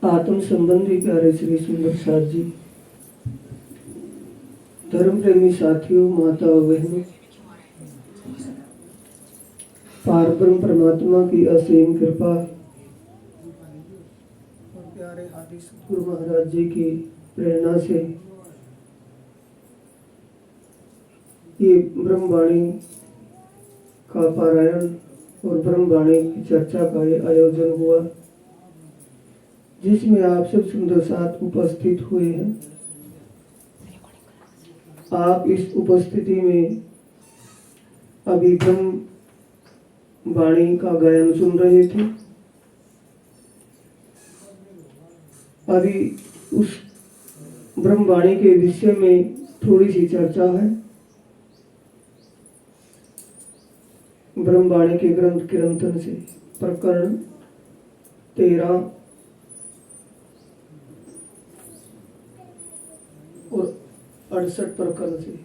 आत्म संबंधी प्यारे श्री सुंदर साथ जी, धर्म प्रेमी साथियों, माता और बहनों, पारब्रह्म परमात्मा की असीम कृपा और प्यारे आदि सतगुरु महाराज जी की प्रेरणा से ये ब्रह्मवाणी का पारायण और ब्रह्मवाणी की चर्चा का ये आयोजन हुआ, जिसमें आप सब सुंदर साथ उपस्थित हुए हैं। आप इस उपस्थिति में अभी ब्रह्मवाणी का गायन सुन रहे थे। अभी उस ब्रह्मवाणी के विषय में थोड़ी सी चर्चा है। ब्रह्मवाणी के ग्रंथ कीर्तन से प्रकरण 13 और 68 प्रकरण से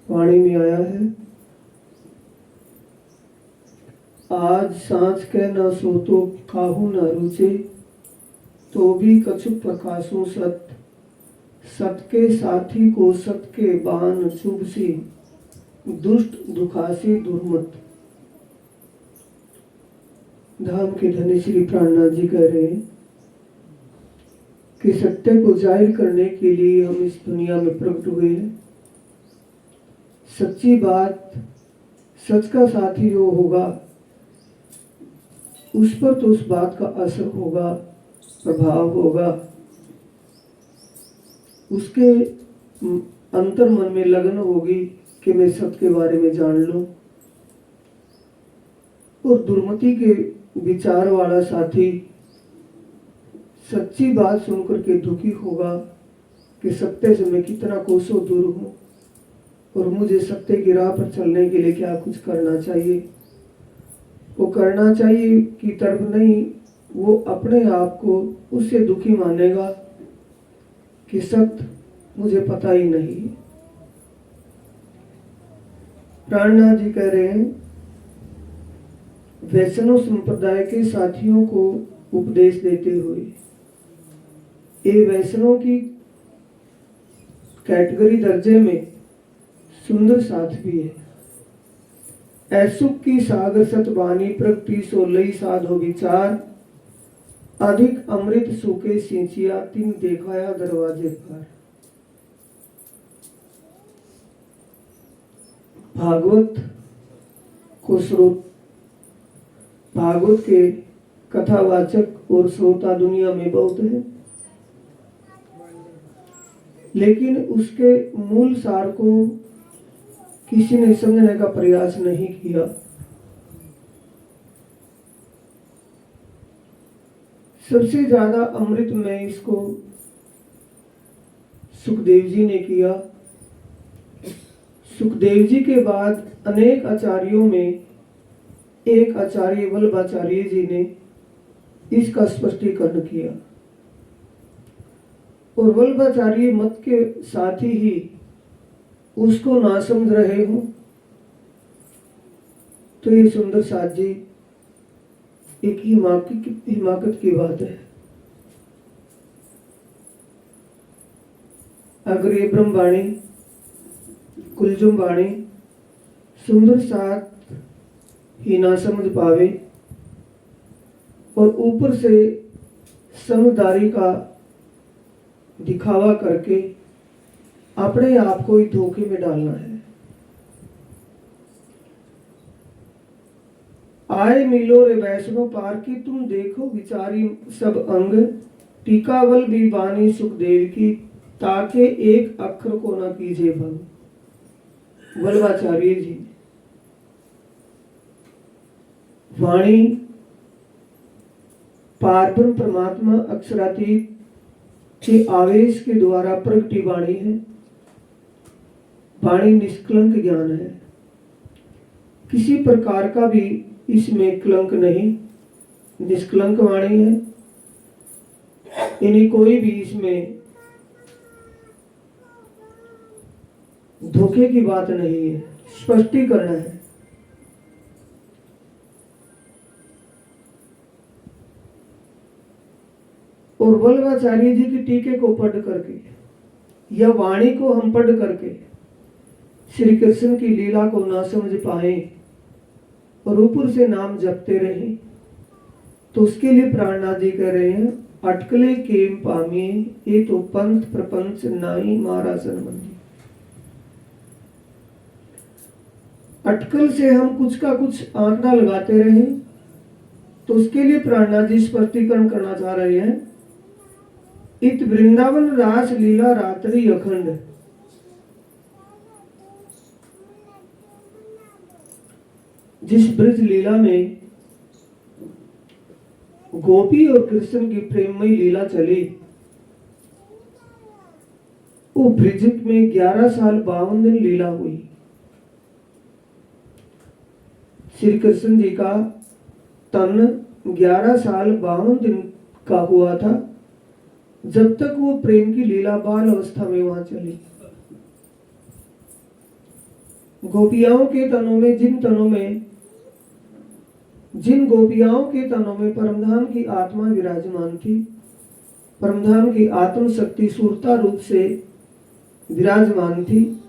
वाणी में आया है। आज सांझ के न सोतो काहू न रुचे, तो भी कछु प्रकाशों सत, सत के साथी को सत के बान शुभ सी, दुष्ट दुखासी दुर्मत। धाम के धनी श्री प्राणनाथ जी कह रहे हैं कि सत्य को जाहिर करने के लिए हम इस दुनिया में प्रकट हुए हैं। सच्ची बात, सच का साथी जो होगा उस पर तो उस बात का असर होगा, प्रभाव होगा, उसके अंतर मन में लगन होगी कि मैं सत्य के बारे में जान लूं। और दुर्मति के विचार वाला साथी सच्ची बात सुनकर के दुखी होगा कि सत्य से मैं कितना कोसों दूर हूं और मुझे सत्य की राह पर चलने के लिए क्या कुछ करना चाहिए। वो करना चाहिए की तरफ नहीं, वो अपने आप को उससे दुखी मानेगा कि सत्य मुझे पता ही नहीं। प्राणनाथ जी कह रहे हैं, वैष्णव संप्रदाय के साथियों को उपदेश देते हुए, ये वैष्णव की कैटेगरी दर्जे में सुंदर साथ भी है। ऐसुक की सागर सतवानी प्रगति सोलई साधो विचार, अधिक अमृत सूखे सिंचिया तिन देखाया दरवाजे पर। भागवत को भागवत के कथावाचक और श्रोता दुनिया में बहुत है, लेकिन उसके मूल सार को किसी ने समझने का प्रयास नहीं किया। सबसे ज्यादा अमृत में इसको सुखदेव जी ने किया। सुखदेव जी के बाद अनेक आचार्यों में एक आचार्य वल्लभाचार्य जी ने इसका स्पष्टीकरण किया, और वल्लभाचार्य मत के साथ ही उसको ना समझ रहे हो तो ये सुंदर साथ जी एक हिमाकत की बात है। अगर ये ब्रह्मवाणी कुलजुम वाणी सुंदर साथ ही ना समझ पावे और ऊपर से समझदारी का दिखावा करके अपने आप को ही धोखे में डालना है। आए मिलो रे वैष्णो पार की, तुम देखो विचारी सब अंग, टीकावल भी वाणी सुखदेव की, ताके एक अक्षर को न कीजिए भंग। वल्लभाचार्य जी वाणी पारब्रह्म परमात्मा अक्षरातीत के आवेश के द्वारा प्रगटी वाणी है। वाणी निष्कलंक ज्ञान है, किसी प्रकार का भी इसमें कलंक नहीं, निष्कलंक वाणी है। इन्हीं कोई भी इसमें धोखे की बात नहीं है, स्पष्टीकरण है। और वल्लभाचार्य जी की टीके को पढ़ करके या वाणी को हम पढ़ करके श्री कृष्ण की लीला को ना समझ पाए और ऊपर से नाम जपते रहे, तो उसके लिए प्राणनाथ जी कह रहे हैं, अटकले केम पामिए ये तो पंथ प्रपंच नाई मारा संबंधी। अटकल से हम कुछ का कुछ आंकड़ा लगाते रहे, तो उसके लिए प्राणनाथ जी स्पष्टीकरण करना चाह रहे हैं। इत वृंदावन रास लीला रात्रि अखंड, जिस ब्रज लीला में गोपी और कृष्ण की प्रेममयी लीला चली, वो ब्रज में 11 साल 52 दिन लीला हुई। श्री कृष्ण जी का तन 11 साल 52 दिन का हुआ था, जब तक वो प्रेम की लीला बाल अवस्था में वहां चली। गोपियाओं के तनों में जिन गोपियाओं के तनों में परमधाम की आत्मा विराजमान थी, परमधाम की आत्म शक्ति सूरता रूप से विराजमान थी,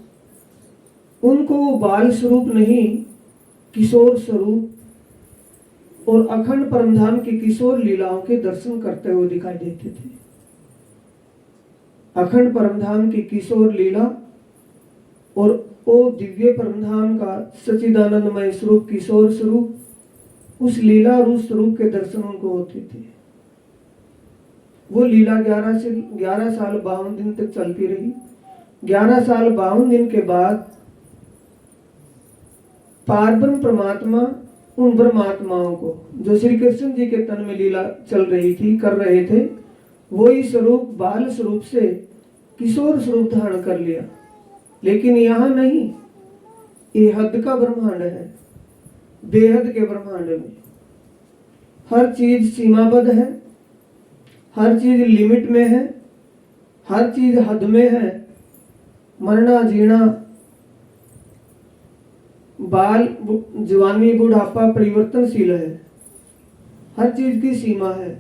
उनको वो बाल स्वरूप नहीं किशोर स्वरूप और अखंड परमधाम की किशोर लीलाओं के दर्शन करते हुए दिखाई देते थे। अखंड परमधाम की किशोर लीला और वो दिव्य परमधाम का सच्चिदानंदमय स्वरूप किशोर स्वरूप, उस लीला और उस स्वरूप के दर्शन उनको होते थे। वो लीला 11 साल 52 दिन तक चलती रही। 11 साल 52 दिन के बाद पारब्रह्म परमात्मा उन ब्रह्मात्माओं को जो श्री कृष्ण जी के तन में लीला चल रही थी, कर रहे थे, वही स्वरूप बाल स्वरूप से किशोर स्वरूप धारण कर लिया। लेकिन यहाँ नहीं, ये हद का ब्रह्मांड है। बेहद के ब्रह्मांड में हर चीज सीमाबद्ध है, हर चीज लिमिट में है, हर चीज हद में है। मरना जीना, बाल जवानी बुढ़ापा परिवर्तनशील है, हर चीज की सीमा है,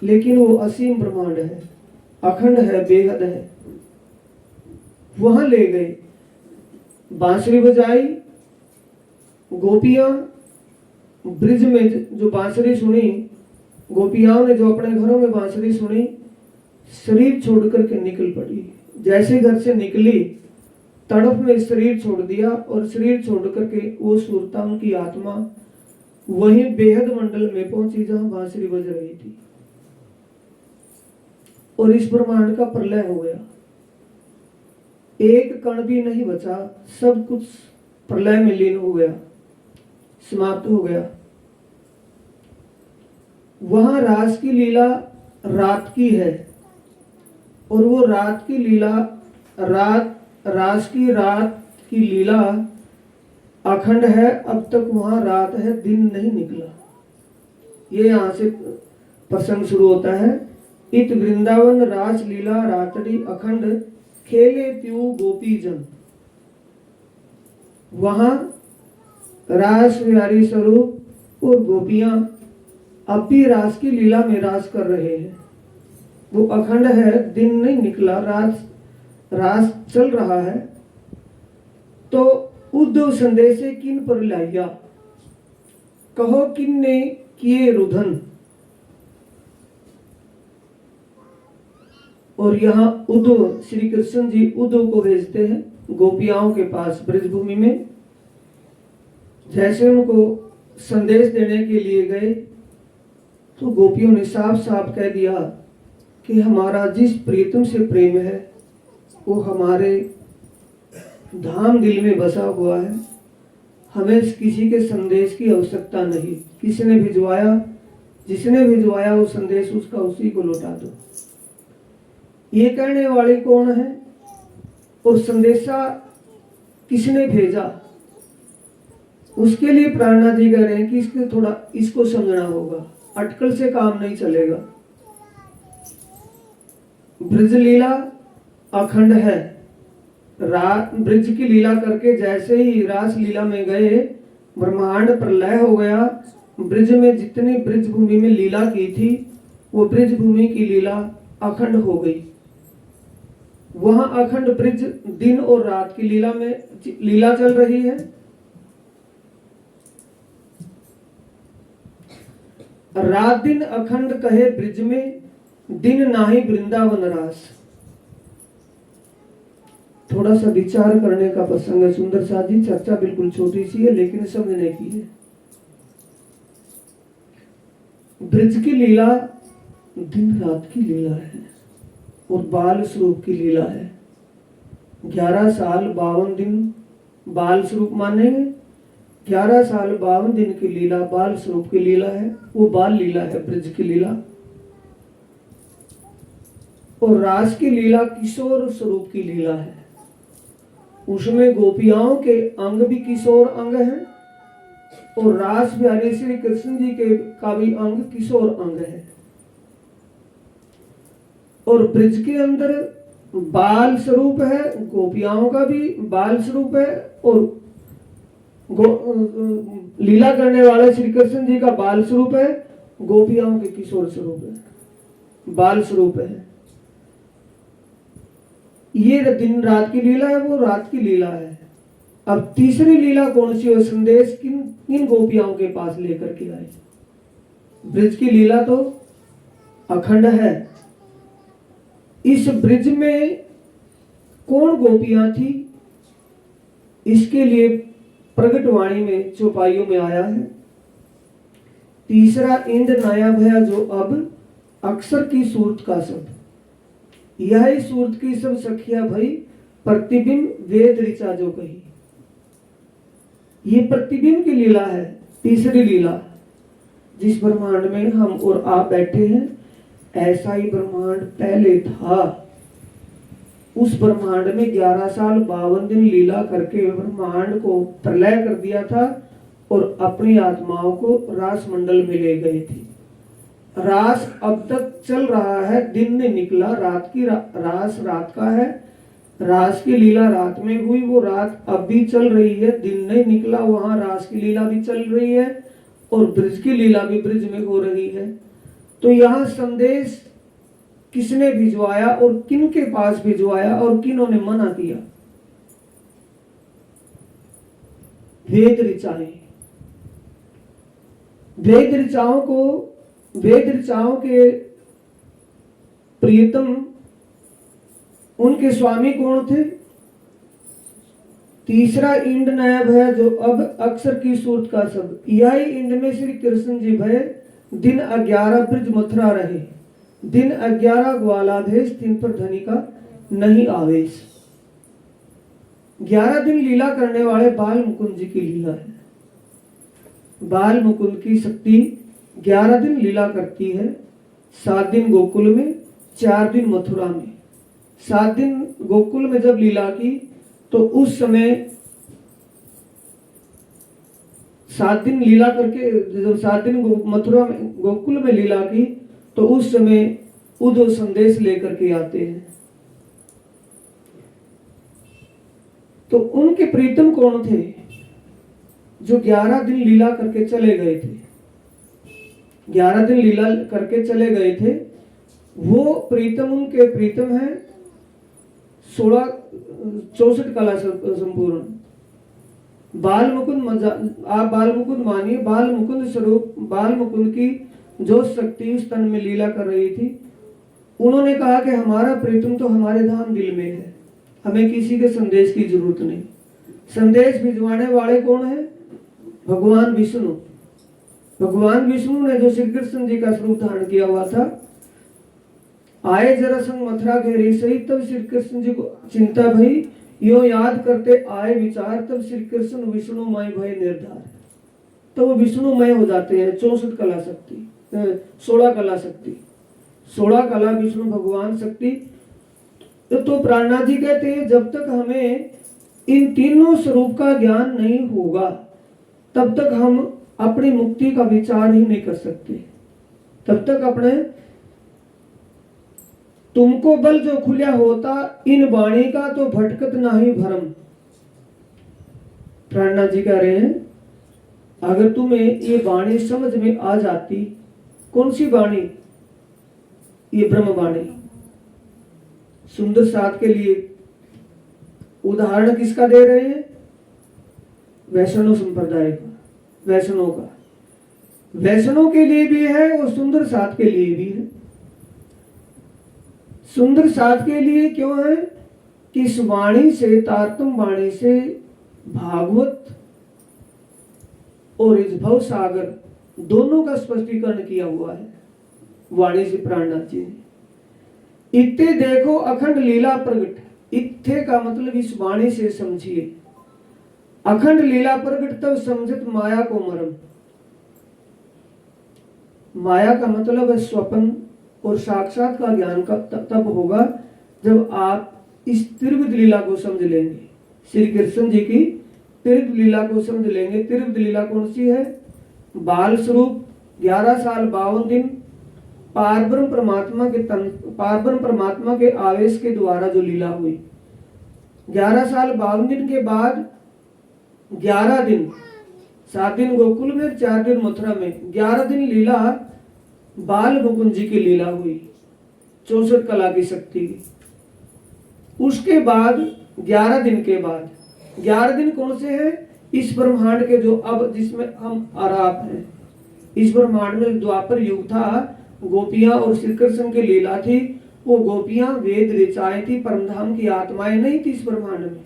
लेकिन वो असीम ब्रह्मांड है, अखंड है, बेहद है। वहां ले गए, बांसुरी बजाई, गोपियां ब्रिज में जो बांसुरी सुनी, गोपियाओं ने जो अपने घरों में बांसुरी सुनी, शरीर छोड़ करके निकल पड़ी। जैसे घर से निकली, तड़प में शरीर छोड़ दिया और शरीर छोड़ करके वो सुरता उनकी आत्मा वहीं बेहद मंडल में पहुंची जहां बांसुरी बज रही थी। और इस ब्रह्मांड का प्रलय हो गया, एक कण भी नहीं बचा, सब कुछ प्रलय में लीन हो गया, समाप्त हो गया। वहां रास की लीला रात की है और वो रात की लीला रास की लीला अखंड है। अब तक वहां रात है, दिन नहीं निकला। ये यहां से प्रसंग शुरू होता है। इत वृंदावन रास लीला रात्रि अखंड खेले प्यू गोपी जन। वहां रास विहारी स्वरूप और गोपियां अब भी रास की लीला में रास कर रहे हैं। वो अखंड है, दिन नहीं निकला, रास चल रहा है। तो उद्धव संदेशे किन पर लाइया, कहो किन ने किए रुधन। और यहाँ उद्धव, श्री कृष्ण जी उद्धव को भेजते हैं गोपियाओं के पास ब्रजभूमि में। जैसे उनको संदेश देने के लिए गए, तो गोपियों ने साफ साफ कह दिया कि हमारा जिस प्रीतम से प्रेम है वो हमारे धाम दिल में बसा हुआ है, हमें किसी के संदेश की आवश्यकता नहीं। किसने भिजवाया, जिसने भिजवाया वो संदेश उसका उसी को लौटा दो। ये कहने वाले कौन है और संदेशा किसने भेजा, उसके लिए प्राणनाथ जी कह रहे हैं कि इसको समझना होगा, अटकल से काम नहीं चलेगा। ब्रज लीला अखंड है। ब्रज की लीला करके जैसे ही रास लीला में गए, ब्रह्मांड प्रलय हो गया। ब्रज में जितनी ब्रज भूमि में लीला की थी वो ब्रिज भूमि की लीला अखंड हो गई। वहां अखंड ब्रिज दिन और रात की लीला चल रही है। रात दिन अखंड कहे ब्रिज में, दिन नाही वृंदावन रास। थोड़ा सा विचार करने का प्रसंग है सुंदर साथ जी। चर्चा बिल्कुल छोटी सी है लेकिन समझने की है। ब्रिज की लीला दिन रात की लीला है और बाल स्वरूप की लीला है। 11 साल 52 दिन बाल स्वरूप मानेंगे। 11 साल 52 दिन की लीला बाल स्वरूप की लीला है। वो बाल लीला है ब्रिज की लीला। और रास की लीला किशोर स्वरूप की लीला है। उसमें गोपियाओं के अंग भी किशोर अंग हैं और रास बिहारी श्री कृष्ण जी के का भी अंग किशोर अंग है। और ब्रिज के अंदर बाल स्वरूप है, गोपियाओं का भी बाल स्वरूप है और लीला करने वाले श्री कृष्ण जी का बाल स्वरूप है, गोपियाओं के किशोर स्वरूप है, बाल स्वरूप है। ये दिन रात की लीला है, वो रात की लीला है। अब तीसरी लीला कौन सी है? संदेश किन गोपियाओं के पास लेकर के आए? ब्रिज की लीला तो अखंड है। इस ब्रिज में कौन गोपियां थी, इसके लिए प्रगट वाणी में चौपाइयों में आया है। तीसरा इंद नया भया जो अब अक्सर की सूरत का सब, यही सूरत की सब सखिया भई प्रतिबिंब वेद ऋचा जो कही। ये प्रतिबिंब की लीला है, तीसरी लीला। जिस ब्रह्मांड में हम और आप बैठे हैं ऐसा ही ब्रह्मांड पहले था। उस ब्रह्मांड में 11 साल 52 दिन लीला करके ब्रह्मांड को प्रलय कर दिया था और अपनी आत्माओं को रास मंडल में ले गए थे। रास अब तक चल रहा है, दिन ने निकला, रात की रास रात का है। रास की लीला रात में हुई, वो रात अब भी चल रही है। दिन नहीं निकला, वहां रास की लीला भी चल रही है और ब्रिज की लीला भी ब्रिज में हो रही है। तो यहां संदेश किसने भिजवाया और किन के पास भिजवाया और किन्होंने मना किया? वेद ऋचाएं। वेद ऋचाओं के प्रियतम उनके स्वामी कौन थे? तीसरा इंड नया भया जो अब अक्सर की सूरत का सब, यही इंड में श्री कृष्ण जी भय दिन 11 ब्रिज मथुरा रहे। दिन 11 ग्वालाधेश, तीन पर धनी का नहीं आवेश। 11 दिन लीला करने वाले बाल मुकुंद जी की लीला है। बाल मुकुंद की शक्ति 11 दिन लीला करती है। 7 दिन गोकुल में, 4 दिन मथुरा में। 7 दिन गोकुल में जब लीला की तो उस समय 7 दिन लीला करके, जब 7 दिन मथुरा में गोकुल में लीला की तो उस समय उद्धव संदेश लेकर के आते हैं। तो उनके प्रीतम कौन थे जो 11 दिन लीला करके चले गए थे? 11 दिन लीला करके चले गए थे। वो प्रीतम, उनके प्रीतम है 64 कला संपूर्ण बाल मुकुंद। आप बाल मुकुंद मानिए, बाल मुकुंद स्वरूप, बाल मुकुंद की जो शक्ति उस तन में लीला कर रही थी। उन्होंने कहा कि हमारा प्रीतम तो हमारे धाम दिल में है, हमें किसी के संदेश की जरूरत नहीं। संदेश भिजवाने वाले कौन है? भगवान विष्णु। भगवान विष्णु ने जो श्री कृष्ण जी का स्वरूप धारण किया हुआ था, आए जरा संग मथुरा घेरी सही, तब श्री कृष्ण जी को चिंता भई, यो याद करते आए विचार, तब श्री कृष्ण विष्णुमय भय निर्धार। तो वो विष्णुमय हो जाते हैं। 64 कला शक्ति, 16 कला शक्ति, 16 कला विष्णु भगवान शक्ति। तो प्राणनाथ जी कहते हैं जब तक हमें इन तीनों स्वरूप का ज्ञान नहीं होगा तब तक हम अपनी मुक्ति का विचार ही नहीं कर सकते। तब तक अपने तुमको बल जो खुला होता इन वाणी का, तो भटकत नाही भरम। प्राणनाथ जी कह रहे हैं अगर तुम्हें ये वाणी समझ में आ जाती। कौन सी वाणी? ये ब्रह्मवाणी। सुंदर साथ के लिए उदाहरण किसका दे रहे हैं? वैष्णव संप्रदाय का, वैष्णव का। वैष्णव के लिए भी है और सुंदर साथ के लिए भी है। सुंदर साथ के लिए क्यों है कि इस वाणी से, तारतम वाणी से भागवत और इस भव सागर दोनों का स्पष्टीकरण किया हुआ है वाणी से प्राणनाथ जी ने। इत्ते देखो अखंड लीला प्रगट, इत्थे का मतलब इस वाणी से समझिए। अखंड लीला प्रगट तब समझत माया को मरम। माया का मतलब है स्वप्न, और साक्षात का ज्ञान का तब होगा जब आप इस त्रिविध लीला को समझ लेंगे। श्री कृष्ण जी की त्रिविध लीला को समझ लेंगे। त्रिविध लीला कौन सी है? बाल स्वरूप 11 साल 52 दिन पारब्रह्म परमात्मा के आवेश के द्वारा जो लीला हुई। 11 साल 52 दिन के बाद 11 दिन, 7 दिन गोकुल में, 4 दिन मथुरा में, 11 दिन लीला बाल मुकुंद जी की लीला हुई 64 कला की शक्ति की। उसके बाद 11 दिन के बाद 11 दिन कौन से हैं? इस ब्रह्मांड के जो अब जिसमें हम आराप हैं, इस ब्रह्मांड में द्वापर युग था, गोपियां और श्री कृष्ण की लीला थी। वो गोपियां वेद ऋचाएं थी, परमधाम की आत्माएं नहीं थी इस ब्रह्मांड में,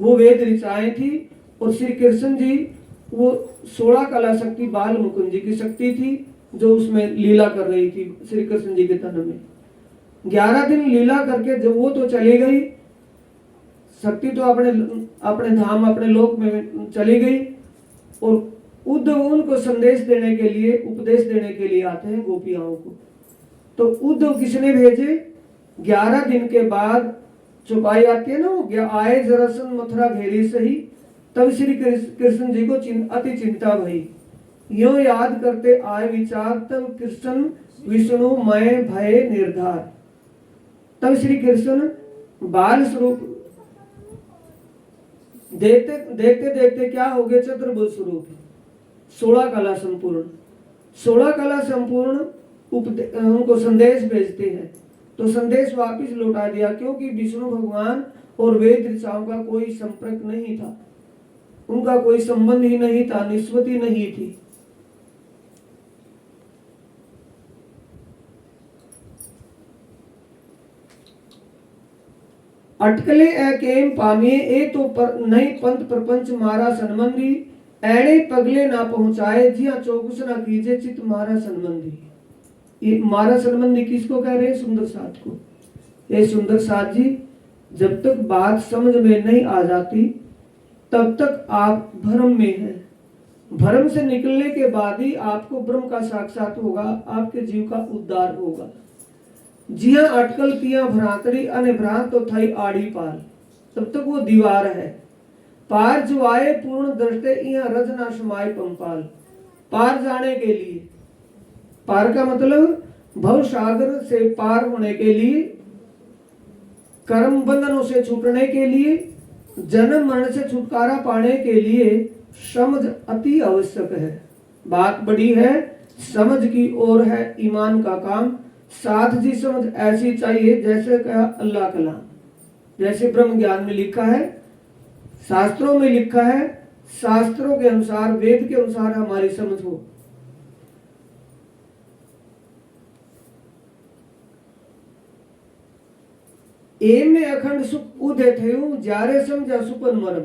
वो वेद ऋचाएं थी। और श्री कृष्ण जी वो 16 कला शक्ति बाल मुकुंद जी की शक्ति थी जो उसमें लीला कर रही थी श्री कृष्ण जी के तन में। 11 दिन लीला करके जब वो तो चली गई, शक्ति तो अपने धाम, अपने लोक में चली गई, और उद्धव उनको संदेश देने के लिए, उपदेश देने के लिए आते हैं गोपियाओं को। तो उद्धव किसने भेजे? 11 दिन के बाद चुपाई आती है ना, वो आए जरासन मथुरा घेरी सही, तब श्री कृष्ण जी को अति चिंता भई। यो याद करते आए विचार, तब कृष्ण विष्णु मय भय निर्धार। तब श्री कृष्ण बाल स्वरूप देखते देखते क्या हो गए? चतुर्भुज स्वरूप, 16 कला संपूर्ण। 16 कला संपूर्ण उनको संदेश भेजते हैं, तो संदेश वापिस लौटा दिया, क्योंकि विष्णु भगवान और वेद ऋचाओं का कोई संपर्क नहीं था, उनका कोई संबंध ही नहीं था, निस्बत ही नहीं थी। अटकले एकेम पामिए ए तो नहीं पंथ प्रपंच मारा संबंधी, एड़े पगले ना पहुंचाए जिया चौकस ना कीजे चित मारा संबंधी। ये मारा संबंधी किसको कह रहे हैं? सुंदर साथ को। ये सुंदर साथ जी, जब तक बात समझ में नहीं आ जाती तब तक आप भ्रम में हैं। भ्रम से निकलने के बाद ही आपको ब्रह्म का साक्षात होगा, आपके जीव का उद्धार होगा। जिया अटकल पिया भ्रांतरी अने भ्रांत तो थाई आड़ी पार, तब तक वो दीवार है। पार जो आए पूर्ण दृष्टे इया रज ना समाय पंपाल। पार जाने के लिए, पार का मतलब भव सागर से पार होने के लिए, कर्म बंधनों से छूटने के लिए, जन्म मरण से छुटकारा पाने के लिए समझ अति आवश्यक है। बात बड़ी है, समझ की ओर है ईमान का काम। साथ जी समझ ऐसी चाहिए जैसे कहा अल्लाह कलाम, जैसे ब्रह्म ज्ञान में लिखा है, शास्त्रों में लिखा है, शास्त्रों के अनुसार, वेद के अनुसार हमारी समझ हो। ए में अखंड सुख उदय थे जारे समझा सुपन मरम।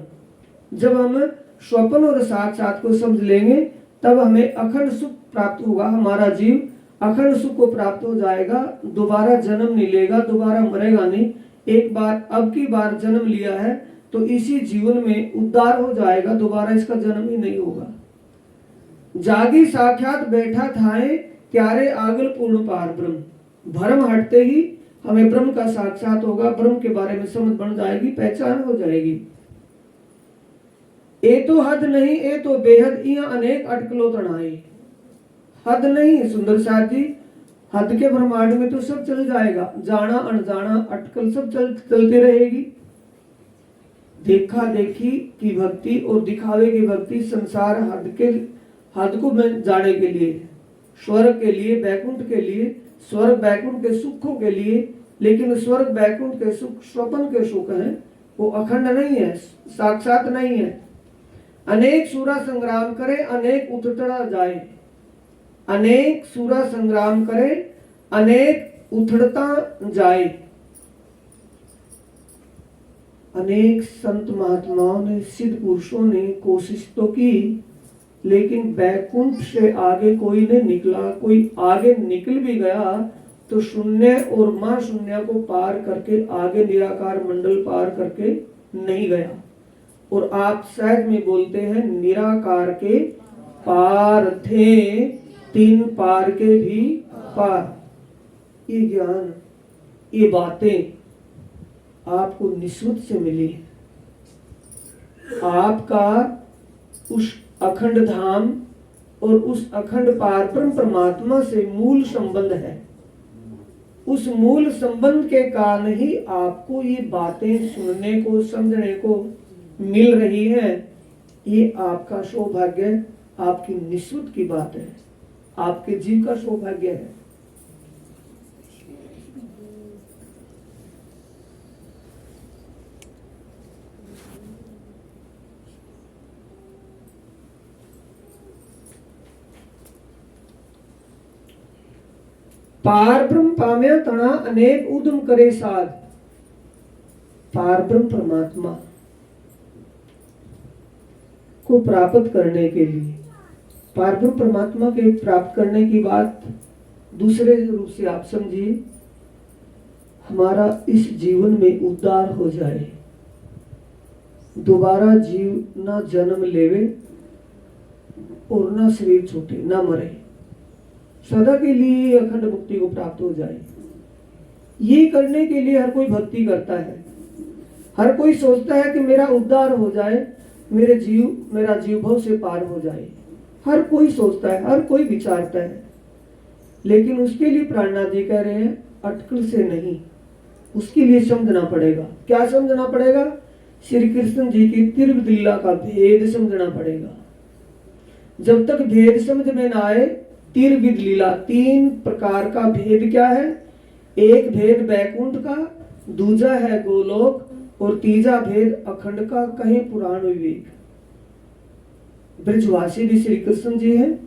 जब हम स्वप्न और साक्षात को समझ लेंगे तब हमें अखंड सुख प्राप्त होगा, हमारा जीव अखंड सुख को प्राप्त हो जाएगा, दोबारा जन्म नहीं लेगा, दोबारा मरेगा नहीं। एक बार, अब की बार जन्म लिया है तो इसी जीवन में उद्धार हो जाएगा, दोबारा इसका जन्म ही नहीं होगा। जागी साक्षात बैठा थाए क्यारे आगल पूर्ण पार ब्रह्म। भ्रम हटते ही हमें ब्रह्म का साक्षात होगा, ब्रह्म के बारे में समझ बन जाएगी, पहचान हो जाएगी। ए तो हद नहीं, ए तो बेहद, इया अनेक अटकलों तनाए। हद नहीं सुंदर साथ जी, हद के ब्रह्मांड में तो सब चल जाएगा, जाना अनजाना अटकल सब चलती रहेगी। देखा देखी की भक्ति और दिखावे की भक्ति संसार हद को जाने के लिए, स्वर्ग के लिए, बैकुंठ के लिए स्वर्ग बैकुंठ के सुखों के लिए, लेकिन स्वर्ग बैकुंठ के सुख स्वप्न के सुख हैं, वो अखंड नहीं है, साक्षात नहीं है। अनेक सूरा संग्राम करे, अनेक उथड़ा जाए, अनेक सूरा संग्राम करे, अनेक उथड़ता जाए। अनेक संत महात्माओं ने, सिद्ध पुरुषों ने कोशिश तो की, लेकिन बैकुंठ से आगे कोई नहीं निकला। कोई आगे निकल भी गया तो शून्य और महाशून्य को पार करके आगे निराकार मंडल पार करके नहीं गया। और आप सहज में बोलते हैं निराकार के पार थे, तीन पार के भी पार। ये ज्ञान, ये बातें आपको निःशुद्ध से मिली। आपका उस अखंड धाम और उस अखंड पार ब्रह्म परमात्मा से मूल संबंध है। उस मूल संबंध के कारण ही आपको ये बातें सुनने को, समझने को मिल रही है। ये आपका सौभाग्य, आपकी निःशुद्ध की बात है, आपके जीव का सौभाग्य है। पार ब्रह्म पाम्या तना अनेक उद्यम करे साध। पार ब्रह्म परमात्मा को प्राप्त करने के लिए, पार ब्रह्म परमात्मा के प्राप्त करने की बात दूसरे रूप से आप समझिए, हमारा इस जीवन में उद्धार हो जाए, दोबारा जीव ना जन्म लेवे और ना शरीर छूटे, ना मरे, सदा के लिए अखंड मुक्ति को प्राप्त हो जाए। ये करने के लिए हर कोई भक्ति करता है। हर कोई सोचता है कि मेरा उद्धार हो जाए, मेरा जीव भव से पार हो जाए। हर कोई सोचता है, हर कोई विचारता है, लेकिन उसके लिए प्राणनाथ जी कह रहे हैं अटकल से नहीं, उसके लिए समझना पड़ेगा। क्या समझना पड़ेगा? श्री कृष्ण जी की त्रिविध लीला का भेद समझना पड़ेगा। जब तक भेद समझ में ना आए, त्रिविध लीला, तीन प्रकार का भेद क्या है? एक भेद बैकुंठ का, दूजा है गोलोक, और तीजा भेद अखंड का, कहीं पुराण विवेक। ब्रजवासी भी श्री कृष्ण जी हैं,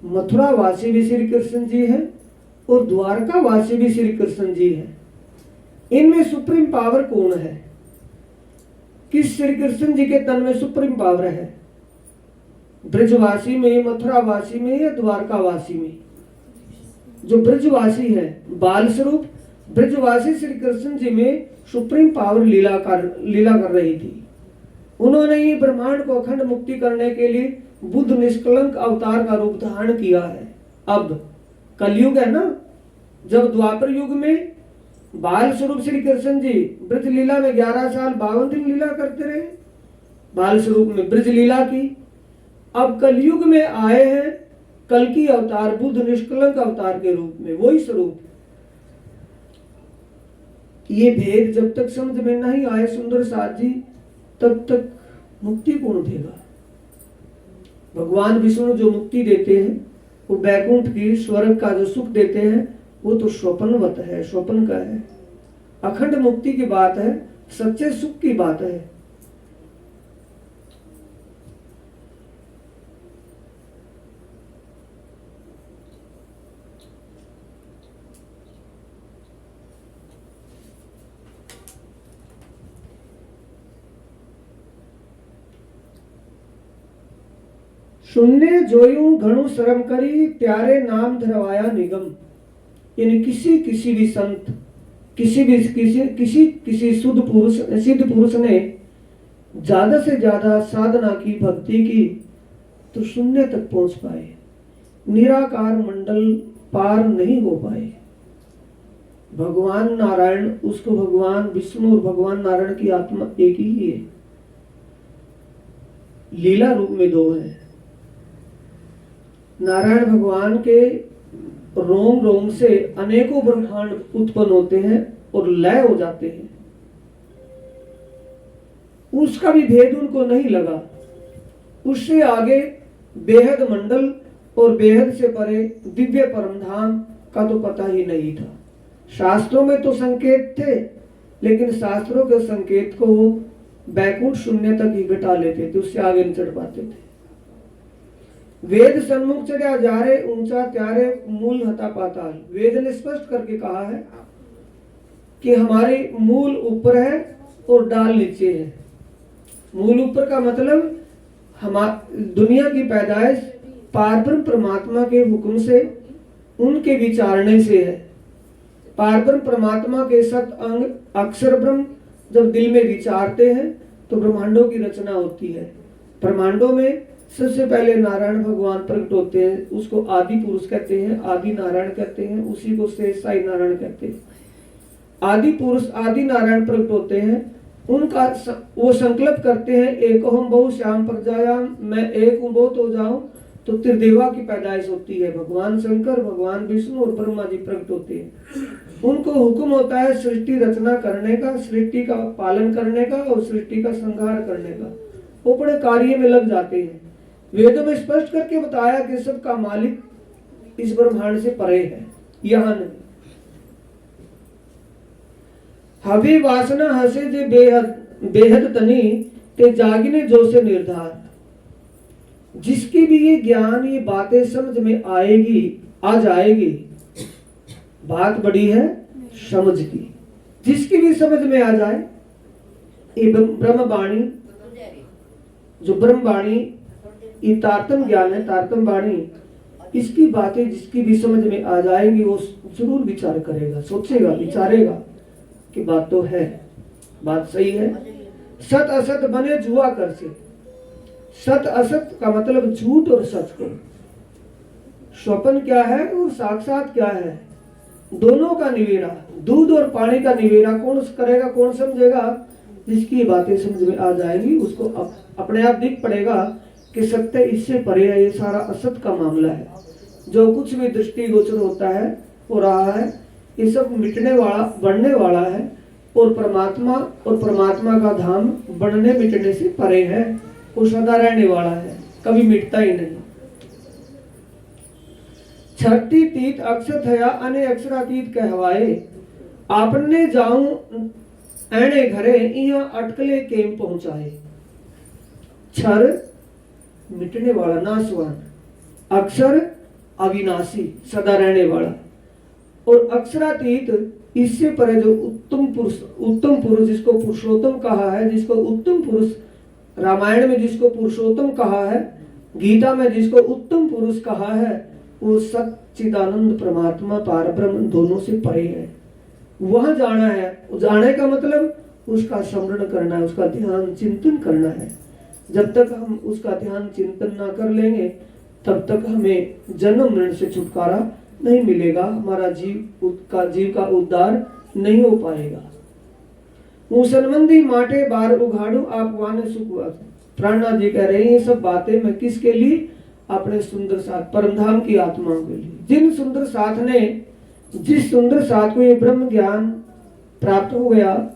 मथुरा वासी भी श्री कृष्ण जी हैं, और द्वारका वासी भी श्री कृष्ण जी हैं। इनमें सुप्रीम पावर कौन है? किस श्री कृष्ण जी के तन में सुप्रीम पावर है? ब्रजवासी में, मथुरा वासी में, या द्वारका वासी में? जो ब्रजवासी है, बाल स्वरूप ब्रजवासी श्री कृष्ण जी में सुप्रीम पावर लीला कर रही थी। उन्होंने ही ब्रह्मांड को अखंड मुक्ति करने के लिए बुद्ध निष्कलंक अवतार का रूप धारण किया है। अब कलयुग है ना, जब द्वापर युग में बाल स्वरूप श्री कृष्ण जी ब्रज लीला में 11 साल 52 दिन लीला करते रहे, बाल स्वरूप में ब्रज लीला की। अब कलयुग में आए हैं कल्कि अवतार, बुद्ध निष्कलंक अवतार के रूप में, वही स्वरूप। ये भेद जब तक समझ में नहीं आए सुंदर साथ जी, तब तक मुक्ति कौन देगा? भगवान विष्णु जो मुक्ति देते हैं, वो बैकुंठ की, स्वर्ग का जो सुख देते हैं, वो तो स्वप्नवत है, स्वप्न का है। अखंड मुक्ति की बात है, सच्चे सुख की बात है। सुनने जोयूं घणु शर्म करी, प्यारे नाम धरवाया निगम। यानी किसी भी संत, किसी सिद्ध पुरुष ने ज्यादा से ज्यादा साधना की, भक्ति की, तो शून्य तक पहुंच पाए, निराकार मंडल पार नहीं हो पाए। भगवान नारायण, उसको भगवान विष्णु और भगवान नारायण की आत्मा एक ही है, लीला रूप में दो है। नारायण भगवान के रोम रोम से अनेकों ब्रह्मांड उत्पन्न होते हैं और लय हो जाते हैं, उसका भी भेद उनको नहीं लगा। उससे आगे बेहद मंडल और बेहद से परे दिव्य परम धाम का तो पता ही नहीं था। शास्त्रों में तो संकेत थे, लेकिन शास्त्रों के संकेत को वो बैकुंठ शून्य तक ही घटा लेते थे, उससे आगे नहीं चढ़ पाते थे। वेद सन्मुख चढ़ा जा रे ऊंचा त्यारे मूल हता पाताल। वेद ने स्पष्ट करके कहा है कि हमारे मूल ऊपर है और डाल नीचे है। मूल ऊपर का मतलब दुनिया की पैदाइश पारब्रह्म परमात्मा के हुक्म से, उनके विचारने से है। पारब्रह्म परमात्मा के सत अंग अक्षर ब्रह्म जब दिल में विचारते हैं तो ब्रह्मांडों की रचना होती है। ब्रह्मांडों में सबसे पहले नारायण भगवान प्रकट होते हैं, उसको आदि पुरुष कहते हैं, आदि नारायण कहते हैं, उसी को शेषशाही नारायण कहते हैं। आदि पुरुष आदि नारायण प्रकट होते हैं, उनका वो संकल्प करते हैं एक हम बहु श्याम प्रजायाम, मैं एक हूं बहुत हो जाऊं, तो त्रिदेवा की पैदाइश होती है। भगवान शंकर, भगवान विष्णु और ब्रह्मा जी प्रकट होते हैं। उनको हुक्म होता है सृष्टि रचना करने का, सृष्टि का पालन करने का और सृष्टि का संहार करने का। वो बड़े कार्य में लग जाते हैं। वेदों में स्पष्ट करके बताया कि सबका मालिक इस ब्रह्मांड से परे है, यहां नहीं। हवे वासना हसे जे बेहद तनी ते जागिने जो से निर्धार। जिसकी भी ये ज्ञान, ये बातें समझ में आएगी, आ जाएगी। बात बड़ी है समझ की, जिसकी भी समझ में आ जाए। ये ब्रह्म वाणी, जो ब्रह्म वाणी, ये तारतम ज्ञान है, तारतम वाणी, इसकी बातें जिसकी भी समझ में आ जाएंगी वो जरूर विचार करेगा, सोचेगा, विचारेगा कि बात तो है, बात सही है। सत असत बने जुआ कर से। सत असत का मतलब झूठ और सच को। स्वप्न क्या है और साक्षात क्या है, दोनों का निवेड़ा, दूध और पानी का निवेड़ा कौन करेगा, कौन समझेगा? जिसकी बातें समझ में आ जाएंगी उसको अपने आप दिख पड़ेगा कि सत्य इससे परे है, ये सारा असत का मामला है। जो कुछ भी दृष्टिगोचर होता है हो रहा है, ये सब मिटने वाला, बढ़ने वाला है। और परमात्मा का धाम बढ़ने मिटने से परे है, वो सदा रहने वाला है, कभी मिटता ही नहीं। छठी तीत अक्षर थया अने अक्षरातीत कहवाए। आपने जाऊं एने घरे इहां अटकले केम पहुंचाए। क्षर मिटने वाला, नाशवान, अक्षर अविनाशी, सदा रहने वाला, और अक्षरातीत इससे परे जो उत्तम पुरुष जिसको पुरुषोत्तम कहा है, जिसको उत्तम पुरुष रामायण में जिसको पुरुषोत्तम कहा है, गीता में जिसको उत्तम पुरुष कहा है, वो सच्चिदानंद परमात्मा पारब्रह्म दोनों से परे है। वहां जाना है। जाने का मतलब उसका स्मरण करना है, उसका ध्यान चिंतन करना है। जब तक हम उसका ध्यान चिंतन ना कर लेंगे तब तक हमें जन्म मरण से छुटकारा नहीं मिलेगा, हमारा जीव का उद्धार नहीं हो पाएगा। मुसलमंदी माटे बार उघाड़ू आप वाने सुखवास। प्राणनाथ जी कह रहे हैं ये सब बातें मैं किसके लिए? अपने सुंदर साथ परमधाम की आत्माओं के लिए। जिन सुंदर साथ ने, जिस सुंदर साथ को ये ब्रह्म ज्ञान प्राप्त हो गया,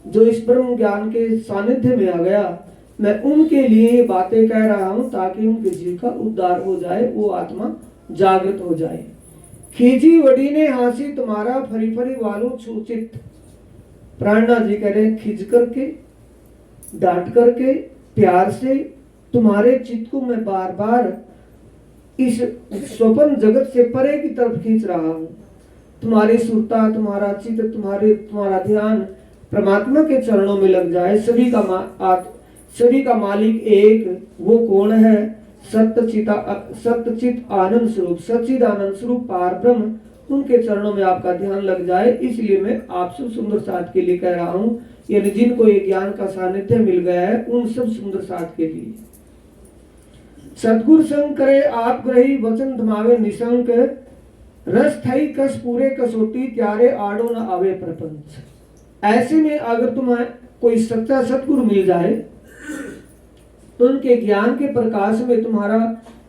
जो इस ब्रह्म ज्ञान के सानिध्य में आ गया, मैं उनके लिए ये बातें कह रहा हूं ताकि उनके जीव का उद्धार हो जाए, वो आत्मा जागृत हो जाए। खींची वडी ने हांसी तुम्हारा फरी फरी वालू छूचित। प्राणनाथ जी कह रहे हैं खींच करके, डांट करके, प्यार से तुम्हारे चित्त को मैं बार बार इस स्वप्न जगत से परे की तरफ खींच रहा हूं। तुम्हारी सुरता, तुम्हारा चित्त, तुम्हारा ध्यान परमात्मा के चरणों में लग जाए। सभी का मालिक एक, वो कौन है? सत्यचित आनंद स्वरूप, सच्चिद आनंद स्वरूप पार ब्रह्म, उनके चरणों में आपका ध्यान लग जाए। इसलिए मैं आप सब सुंदर साथ के लिए कह रहा हूँ, यानी जिनको ये ज्ञान का सानिध्य मिल गया है उन सब सुंदर साथ के लिए। सतगुरु संग करे आप ग्रही वचन धमावे निशंक। रस थई कस पूरे कसोटी त्यारे आड़ो न आवे प्रपंच। ऐसे में अगर तुम्हें कोई सच्चा सतगुरु मिल जाए तो उनके ज्ञान के प्रकाश में तुम्हारा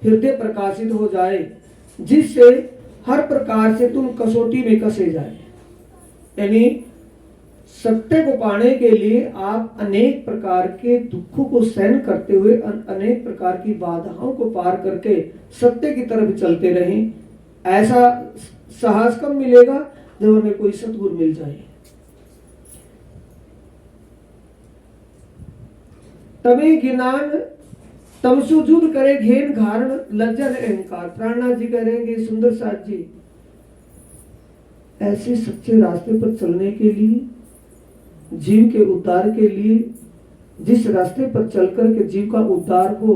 हृदय प्रकाशित हो जाए, जिससे हर प्रकार से तुम कसौटी में कसे जाए। यानी सत्य को पाने के लिए आप अनेक प्रकार के दुखों को सहन करते हुए, अनेक प्रकार की बाधाओं को पार करके सत्य की तरफ चलते रहें। ऐसा साहस कब मिलेगा? जब हमें कोई सद्गुरु मिल जाए। तभी ज्ञान तमसु युद्ध करे घेन घारण लज्जन अहंकार। प्राणनाथ जी कह रहे सुंदर साथ जी, ऐसे सच्चे रास्ते पर चलने के लिए, जीव के उद्धार के लिए, जिस रास्ते पर चलकर के जीव का उद्धार हो,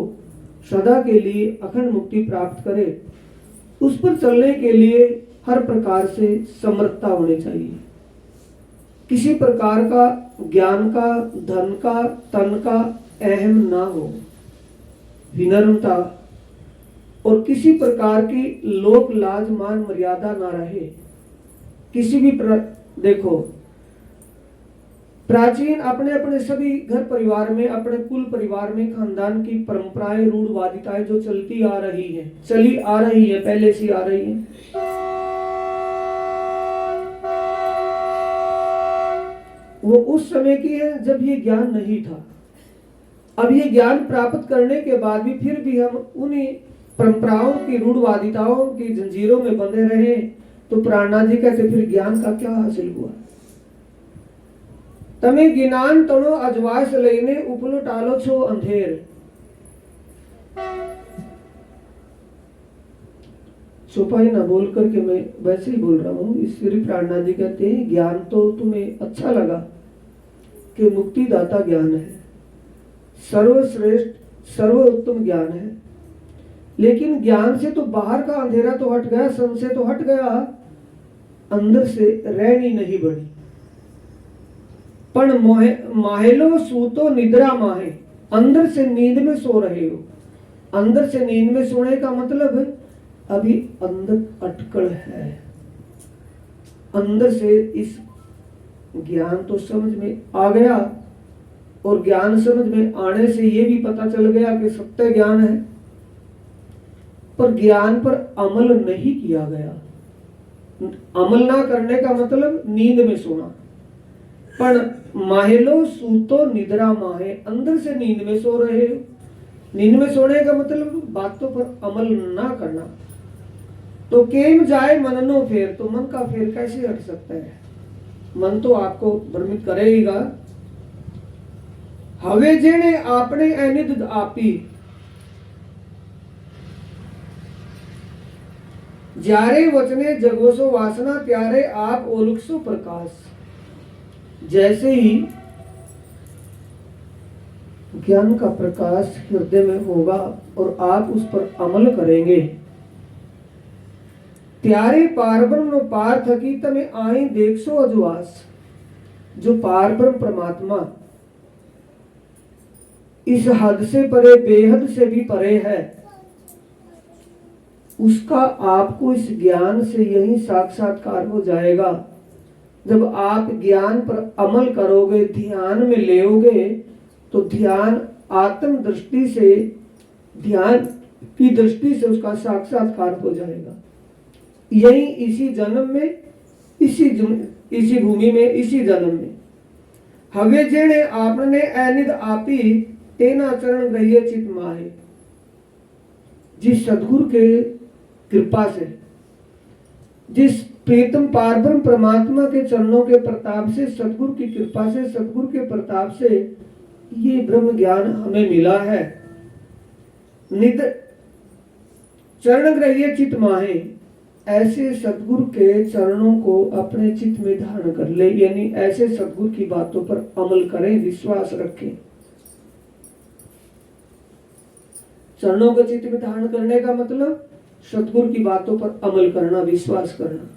सदा के लिए अखंड मुक्ति प्राप्त करे, उस पर चलने के लिए हर प्रकार से समर्थता होनी चाहिए। किसी प्रकार का ज्ञान का, धन का, तन का अहम ना हो, विनम्रता और किसी प्रकार की लोक लाज मान मर्यादा ना रहे। किसी भी देखो, प्राचीन अपने अपने सभी घर परिवार में, अपने कुल परिवार में खानदान की परंपराएं, रूढ़वादिताएं जो चलती आ रही है, चली आ रही है, पहले से आ रही है, वो उस समय की है जब ये ज्ञान नहीं था। अब ये ज्ञान प्राप्त करने के बाद भी फिर भी हम उन्हीं परंपराओं की, रूढ़वादिताओं की जंजीरों में बंधे रहे, तो प्राणनाथ जी कहते फिर ज्ञान का क्या हासिल हुआ? तमे ज्ञान तनो अजवास लेने उपलो टालो छो अंधेर। छुपाई ना बोल करके मैं वैसे ही बोल रहा हूँ। ईश्वरी प्राणनाथ जी कहते हैं ज्ञान तो तुम्हें अच्छा लगा कि मुक्तिदाता ज्ञान है, सर्वश्रेष्ठ सर्वोत्तम ज्ञान है, लेकिन ज्ञान से तो बाहर का अंधेरा तो हट गया, संशय तो हट गया, अंदर से रैनी नहीं बढ़ी। पण माहेलो सूतो निद्रा माहे, अंदर से नींद में सो रहे हो। अंदर से नींद में सोने का मतलब अभी अंदर अटकल है। अंदर से इस ज्ञान तो समझ में आ गया, और ज्ञान समझ में आने से ये भी पता चल गया कि सत्य ज्ञान है, पर ज्ञान पर अमल नहीं किया गया। अमल ना करने का मतलब नींद में सोना। पर माहेलो सूतो निद्रा माहे, अंदर से नींद में सो रहे हो। नींद में सोने का मतलब बातों पर अमल ना करना। तो केम जाए मननो फेर, तो मन का फेर कैसे हट सकता है? मन तो आपको भ्रमित करेगा। हवे जेने आपने अनिद आपी, जारे वचने जगोसो वासना, त्यारे आप ओलुकसो प्रकाश। जैसे ही ज्ञान का प्रकाश हृदय में होगा और आप उस पर अमल करेंगे, त्यारे पारब्रह्म पार थकी तमे आई देखसो अजवास। जो पारब्रह्म परमात्मा इस हद से परे, बेहद से भी परे है, उसका आपको इस ज्ञान से यही साक्षात्कार हो जाएगा। जब आप ज्ञान पर अमल करोगे, ध्यान में लेोगे, तो ध्यान आत्म दृष्टि से, ध्यान की दृष्टि से उसका साक्षात्कार हो जाएगा। यही इसी जन्म में, इसी भूमि में, इसी जन्म में। हवे जेणे आपने अनिद आपी, तेना चरण ग्रह्य चित माहे। जिस सदगुरु के कृपा से, जिस प्रीतम पारब्रह्म परमात्मा के चरणों के प्रताप से, सदगुरु की कृपा से, सदगुरु के प्रताप से ये ब्रह्म ज्ञान हमें मिला है। निद चरण ग्रह्य चित माहे, ऐसे सदगुरु के चरणों को अपने चित्त में धारण कर ले, यानी ऐसे सदगुरु की बातों पर अमल करें, विश्वास रखें। चरणों को चित्त में धारण करने का मतलब सदगुरु की बातों पर अमल करना, विश्वास करना।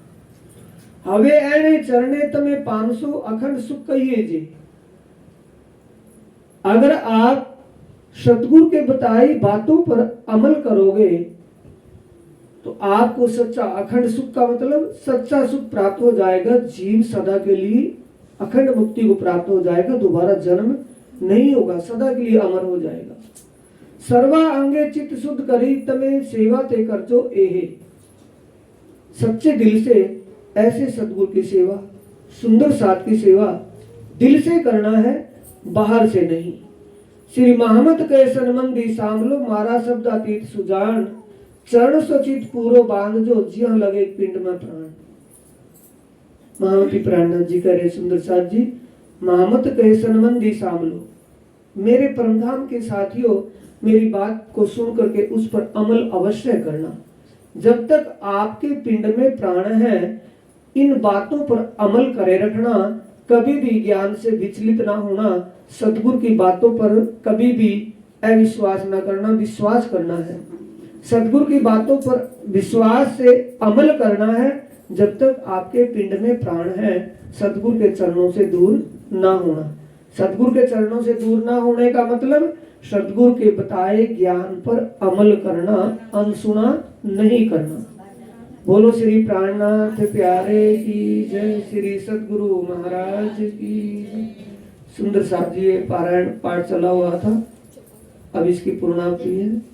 हवे ऐने चरणे तमे 500 अखंड सुख कहिए जी। अगर आप सदगुरु के बताई बातों पर अमल करोगे तो आपको सच्चा अखंड सुख का मतलब सच्चा सुख प्राप्त हो जाएगा। जीव सदा के लिए अखंड मुक्ति को प्राप्त हो जाएगा, दोबारा जन्म नहीं होगा, सदा के लिए अमर हो जाएगा। सर्वा अंगे चित्त शुद्ध करी तमे सेवा ते करजो एहे। सच्चे दिल से ऐसे सदगुरु की सेवा, सुंदर साथ की सेवा दिल से करना है, बाहर से नहीं। श्री महमत के सनमंदी सामलो, मारा शब्द अतीत सुजान। चरण सचित पूरो बांध जो ज्यों लगे पिंड में प्राण। महामती प्राणनाथ जी कह रहे सुंदर साथ जी, महामत कहे सनमंदी सामलो, मेरे परमधाम के साथियों मेरी बात को सुन करके उस पर अमल अवश्य करना। जब तक आपके पिंड में प्राण है इन बातों पर अमल करे रखना, कभी भी ज्ञान से विचलित ना होना, सतगुरु की बातों पर कभी भी अविश्वास ना करना, विश्वास करना है। सतगुरु की बातों पर विश्वास से अमल करना है। जब तक आपके पिंड में प्राण है सतगुरु के चरणों से दूर ना होना। सतगुरु के चरणों से दूर ना होने का मतलब सतगुरु के बताए ज्ञान पर अमल करना, अनसुना नहीं करना। बोलो श्री प्राणनाथ प्यारे की जय, श्री सतगुरु महाराज की जय। सुंदर साहब जी पारायण पाठ चला हुआ था, अब इसकी पूर्णावृत्ति है।